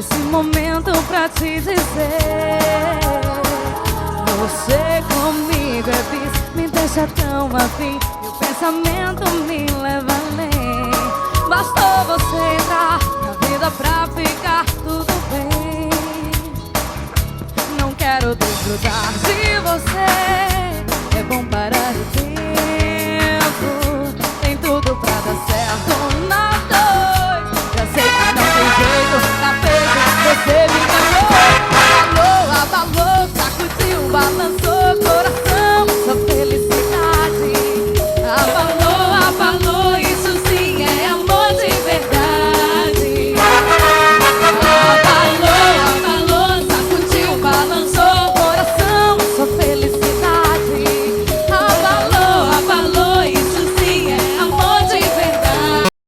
esse momento pra te dizer: você comigo é bis, me deixa tão afim, e o pensamento me leva além. Bastou você entrar na vida pra ficar tudo bem. Não quero desgrudar de você.